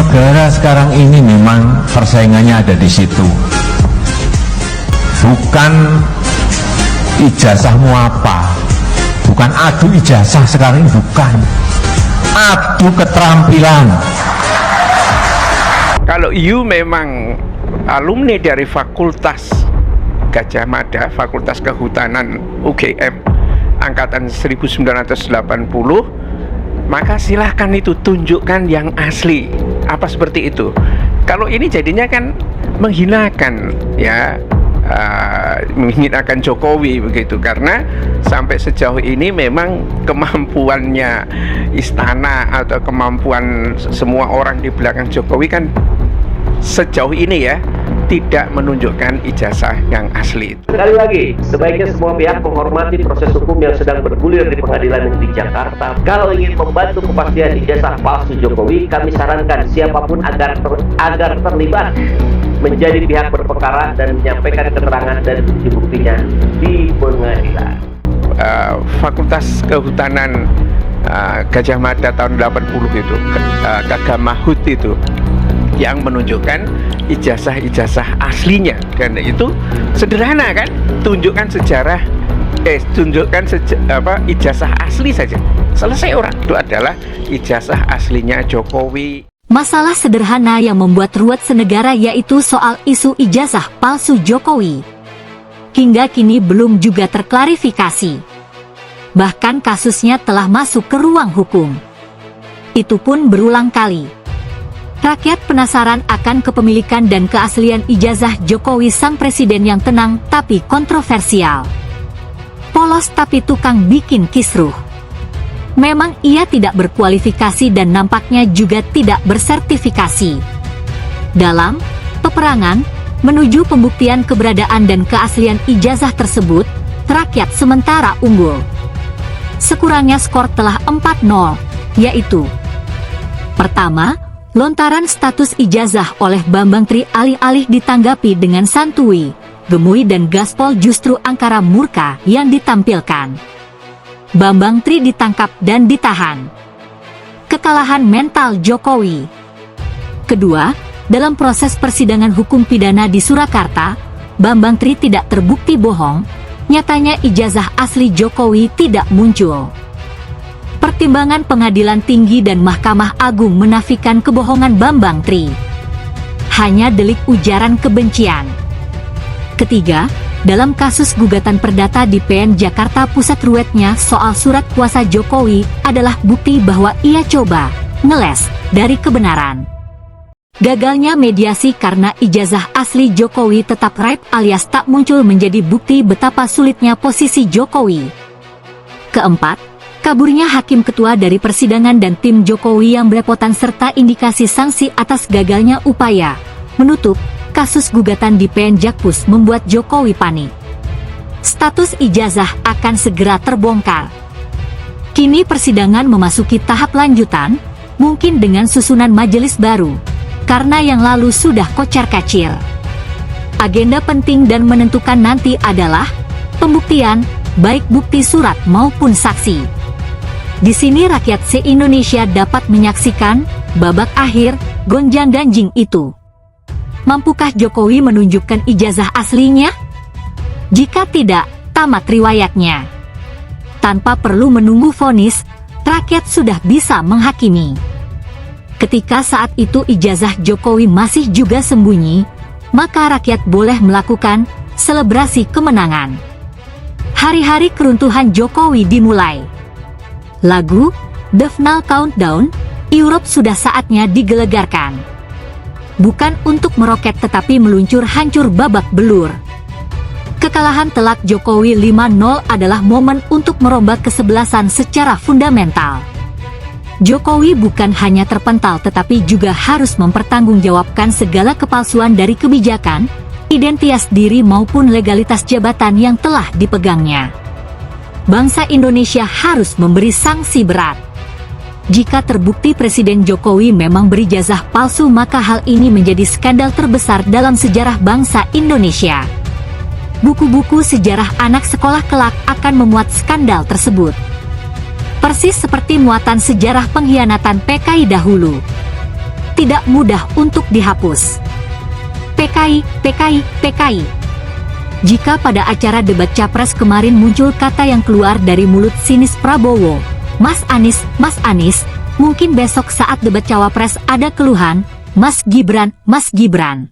negara sekarang ini memang persaingannya ada di situ. Bukan ijazahmu apa, bukan adu ijazah sekarang ini, bukan. Adu keterampilan. Kalau you memang alumni dari Fakultas Gadjah Mada, Fakultas Kehutanan UGM angkatan 1980, maka silahkan itu tunjukkan yang asli. Apa seperti itu? Kalau ini jadinya kan menghinakan, ya, menghinakan Jokowi begitu, karena sampai sejauh ini memang kemampuannya istana atau kemampuan semua orang di belakang Jokowi kan sejauh ini ya tidak menunjukkan ijazah yang asli. Sekali lagi, sebaiknya semua pihak menghormati proses hukum yang sedang bergulir di Pengadilan Negeri Jakarta. Kalau ingin membantu kepastian ijazah palsu Jokowi, kami sarankan siapapun agar terlibat menjadi pihak berperkara dan menyampaikan keterangan dan bukti-buktinya di pengadilan. Fakultas Kehutanan Gadjah Mada tahun 80 itu, Kagamahut itu, yang menunjukkan ijazah-ijazah aslinya. Dan itu sederhana kan, tunjukkan sejarah, ijazah asli saja, selesai orang. Itu adalah ijazah aslinya Jokowi. Masalah sederhana yang membuat ruwet senegara yaitu soal isu ijazah palsu Jokowi. Hingga kini belum juga terklarifikasi. Bahkan kasusnya telah masuk ke ruang hukum. Itu pun berulang kali. Rakyat penasaran akan kepemilikan dan keaslian ijazah Jokowi sang presiden yang tenang tapi kontroversial. Polos tapi tukang bikin kisruh. Memang ia tidak berkualifikasi dan nampaknya juga tidak bersertifikasi. Dalam peperangan menuju pembuktian keberadaan dan keaslian ijazah tersebut, rakyat sementara unggul. Sekurangnya skor telah 4-0, yaitu: pertama, lontaran status ijazah oleh Bambang Tri alih-alih ditanggapi dengan santuy, gemuy dan gaspol justru angkara murka yang ditampilkan. Bambang Tri ditangkap dan ditahan. Kekalahan mental Jokowi. Kedua, dalam proses persidangan hukum pidana di Surakarta, Bambang Tri tidak terbukti bohong, nyatanya ijazah asli Jokowi tidak muncul. Pertimbangan Pengadilan Tinggi dan Mahkamah Agung menafikan kebohongan Bambang Tri. Hanya delik ujaran kebencian. Ketiga, dalam kasus gugatan perdata di PN Jakarta Pusat, ruwetnya soal surat kuasa Jokowi adalah bukti bahwa ia coba ngeles dari kebenaran. Gagalnya mediasi karena ijazah asli Jokowi tetap raib alias tak muncul menjadi bukti betapa sulitnya posisi Jokowi. Keempat, kaburnya hakim ketua dari persidangan dan tim Jokowi yang belepotan serta indikasi sanksi atas gagalnya upaya menutup kasus gugatan di PN Jakpus membuat Jokowi panik. Status ijazah akan segera terbongkar. Kini persidangan memasuki tahap lanjutan, mungkin dengan susunan majelis baru, karena yang lalu sudah kocar-kacir. Agenda penting dan menentukan nanti adalah pembuktian, baik bukti surat maupun saksi. Di sini rakyat se-Indonesia dapat menyaksikan babak akhir gonjang-ganjing itu. Mampukah Jokowi menunjukkan ijazah aslinya? Jika tidak, tamat riwayatnya. Tanpa perlu menunggu vonis, rakyat sudah bisa menghakimi. Ketika saat itu ijazah Jokowi masih juga sembunyi, maka rakyat boleh melakukan selebrasi kemenangan. Hari-hari keruntuhan Jokowi dimulai. Lagu The Final Countdown Europe sudah saatnya digelegarkan. Bukan untuk meroket tetapi meluncur hancur babak belur. Kekalahan telak Jokowi 5-0 adalah momen untuk merombak kesebelasan secara fundamental. Jokowi bukan hanya terpental tetapi juga harus mempertanggungjawabkan segala kepalsuan dari kebijakan, identitas diri maupun legalitas jabatan yang telah dipegangnya. Bangsa Indonesia harus memberi sanksi berat. Jika terbukti Presiden Jokowi memang berijazah palsu, maka hal ini menjadi skandal terbesar dalam sejarah bangsa Indonesia. Buku-buku sejarah anak sekolah kelak akan memuat skandal tersebut. Persis seperti muatan sejarah pengkhianatan PKI dahulu. tidak mudah untuk dihapus. PKI, PKI, PKI. Jika pada acara debat Capres kemarin muncul kata yang keluar dari mulut sinis Prabowo, Mas Anies, mungkin besok saat debat Cawapres ada keluhan, Mas Gibran.